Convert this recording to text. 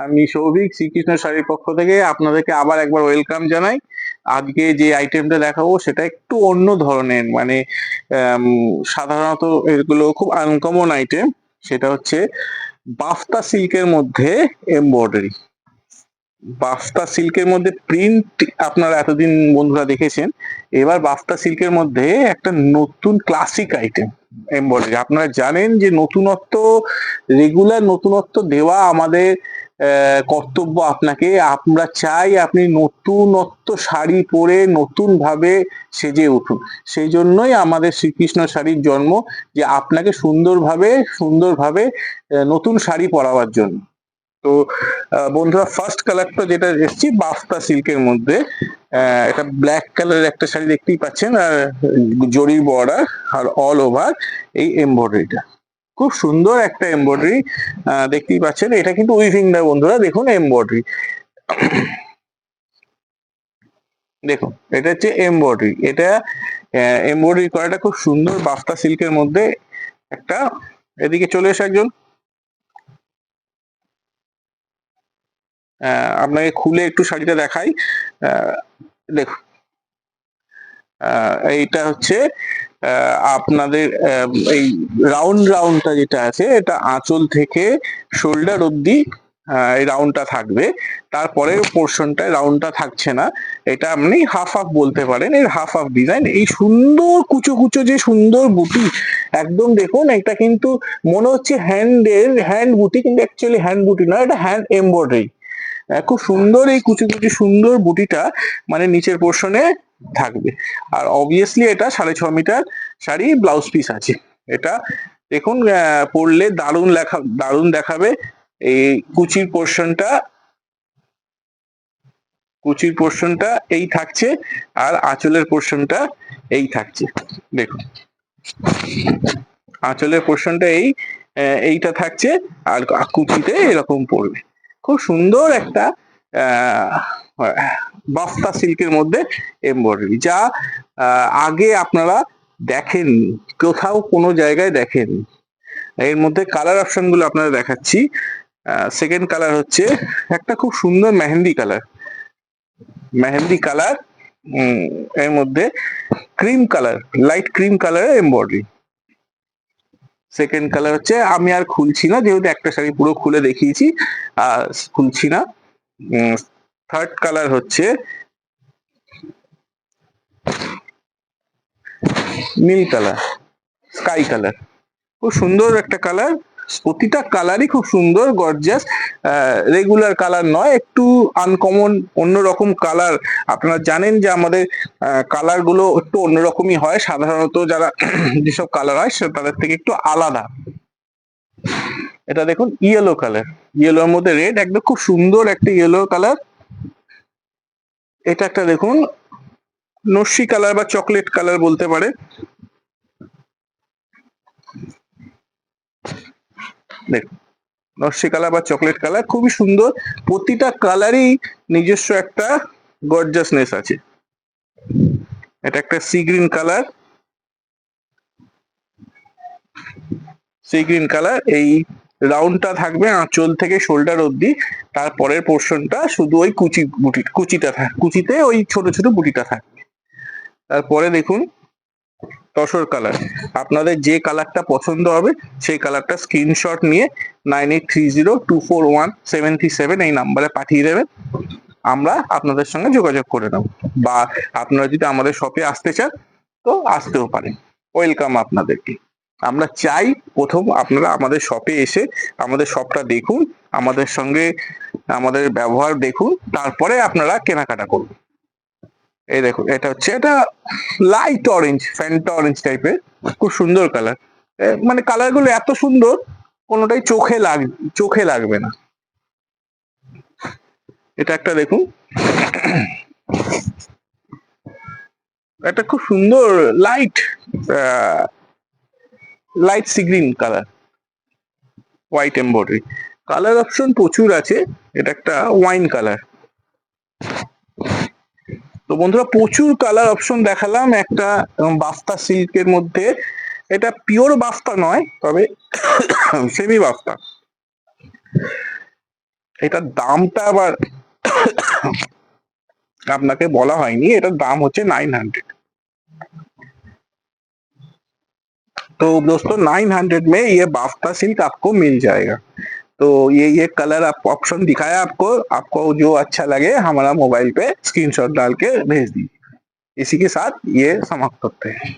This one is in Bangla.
আমি সৌভিক, শ্রীকৃষ্ণ শাড়ির পক্ষ থেকে আপনাদেরকে আবার একবার ওয়েলকাম জানাই। আজকে যে আইটেমটা দেখাবো সেটা একটু অন্য ধরনের, মানে আম, সাধারণত এগুলো খুব আনকমন আইটেম। সেটা হচ্ছে বাফতা সিল্কের মধ্যে এমব্রয়ডারি। বাফতা সিল্কের মধ্যে প্রিন্ট আপনারা এতদিন বন্ধুরা দেখেছেন। এবার বাফতা সিল্কের মধ্যে একটা নতুন ক্লাসিক আইটেম এমব্রয়ডারি। আপনারা জানেন যে নতুনত্ব, রেগুলার নতুনত্ব দেওয়া আমাদের কর্তব্য আপনাকে। আমরা চাই আপনি নতুনত্ব শাড়ি পরে নতুন ভাবে সেজে উঠুন। সেই জন্যই আমাদের শ্রীকৃষ্ণ শাড়ির জন্ম, যে আপনাকে সুন্দরভাবে সুন্দরভাবে নতুন শাড়ি পরাবার জন্য। তো বন্ধুরা, ফার্স্ট কালারটা যেটা এসেছি বাফতা সিল্কের মধ্যে, এটা ব্ল্যাক কালারের একটা শাড়ি দেখতেই পাচ্ছেন, আর জরির বর্ডার আর অল ওভার এই এমব্রয়ডারিটা। খুব সুন্দর একটা এমব্রয়ডারি দেখতেই পাচ্ছেন। এটা কিন্তু উইভিং না বন্ধুরা, দেখুন এমব্রয়ডারি। দেখুন, এটা হচ্ছে এমব্রয়ডারি। এটা এমব্রয়ডারি করাটা খুব সুন্দর বাফতা সিল্কের মধ্যে। একটা এদিকে চলে এসে একজন, আপনাকে খুলে একটু শাড়িটা দেখাই। দেখুন, এইটা হচ্ছে আপনাদের এই রাউন্ড রাউন্ডটা যেটা আছে, এটা আঁচল থেকে শোল্ডার অবধি এই রাউন্ডটা থাকবে। তারপরের পোর্শনটায় রাউন্ডটা থাকছে না। এটা আপনি হাফ হাফ বলতে পারেন, এর হাফ হাফ ডিজাইন। এই সুন্দর কুচো কুচো যে সুন্দর বুটি, একদম দেখুন, এটা কিন্তু মনে হচ্ছে হ্যান্ড বুটি, কিন্তু অ্যাকচুয়ালি হ্যান্ড বুটি না, এটা হ্যান্ড এমব্রয়ডারি। খুব সুন্দর এই কুচি কুচি সুন্দর বুটিটা মানে নিচের পোর্শনে থাকবে। আর অবভিয়াসলি এটা 6.5 মিটার শাড়ি, ব্লাউজ পিস আছে। এটা দেখুন, পরলে দারুণ দেখাবে। এই কুচির পোর্শনটা এই থাকছে, আর আঁচলের পোর্শনটা এই থাকছে। দেখুন, আঁচলের পোর্শনটা এইটা থাকছে, আর কুচিতে এরকম পড়বে। খুব সুন্দর একটা বাফতা সিল্কের মধ্যে এমব্রয়ডারি, যা আগে আপনারা দেখেননি, কোথাও কোনো জায়গায় দেখেননি। এর মধ্যে কালার অপশন গুলো আপনারা দেখাচ্ছি। সেকেন্ড কালার হচ্ছে একটা খুব সুন্দর মেহেন্দি কালার, এর মধ্যে ক্রিম কালার, লাইট ক্রিম কালারের এমব্রয়ডারি। সেকেন্ড কালার হচ্ছে, আমি আর খুলছি না, যেহেতু একটা শাড়ি পুরো খুলে দেখিয়েছি, আর খুলছি না। থার্ড কালার হচ্ছে নীল কালার, স্কাই কালার। খুব সুন্দর একটা কালার, প্রতিটা কালারই খুব সুন্দর, গর্জিয়াস। রেগুলার কালার নয়, একটু আনকমন, অন্যরকম কালার। আপনারা জানেন যে আমাদের কালার গুলো একটু অন্যরকমই হয়, সাধারণত যারা যেসব কালার হয় তাদের থেকে একটু আলাদা। এটা দেখুন ইয়েলো কালার, ইয়েলোর মধ্যে রেড, একদম খুব সুন্দর একটা ইয়েলো কালার। এটা একটা দেখুন নস্যি কালার বা চকলেট কালার বলতে পারে। দেখুন, নস্যি কালার বা চকলেট কালার, খুবই সুন্দর। প্রতিটা কালারই নিজস্ব একটা গর্জাসনেস আছে। এটা একটা সি গ্রিন কালার, এই রাউন্ডটা থাকবে আঁচল থেকে শোল্ডার অবধি। তারপরের পোর্শনটা শুধু ওই কুচিতে ওই ছোট ছোট বুটিটা থাকবে। তারপরে দেখুন তসর কালার। আপনাদের যে কালারটা পছন্দ হবে সেই কালারটা স্ক্রিনশট নিয়ে 9830241737 এই নাম্বারে পাঠিয়ে দেবেন। আমরা আপনাদের সঙ্গে যোগাযোগ করে নেব, বা আপনারা যদি আমাদের শপে আসতে চান তো আসতেও পারেন। ওয়েলকাম আপনাদেরকে। আমরা চাই প্রথম আপনারা আমাদের শপে এসে আমাদের শপটা দেখুন, আমাদের সঙ্গে আমাদের ব্যবহার দেখুন, তারপরে আপনারা কেনাকাটা করুন। এই দেখুন, এটা লাইট অরেঞ্জ, ফ্যান্টা অরেঞ্জ টাইপের, খুব সুন্দর কালার। মানে কালার গুলো এত সুন্দর, কোনোটাই চোখে লাগবে না। এটা একটা দেখুন, একটা খুব সুন্দর light sea green colour, white embroidery. Colour option প্রচুর আছে। এটা একটা ওয়াইন কালার। তো বন্ধুরা, প্রচুর কালার অপশন দেখালাম একটা বাফতা সিল্কের মধ্যে। এটা পিওর বাফতা নয়, তবে সেমি বাফতা। এটার দামটা আবার আপনাকে বলা হয়নি, এটার दाम হচ্ছে 900। तो दोस्तों 900 में ये बाफ्ता सिल्क आपको मिल जाएगा। तो ये कलर आप ऑप्शन दिखाया आपको, आपको जो अच्छा लगे हमारा मोबाइल पे स्क्रीनशॉट डाल के भेज दीजिए। इसी के साथ ये समाप्त करते हैं।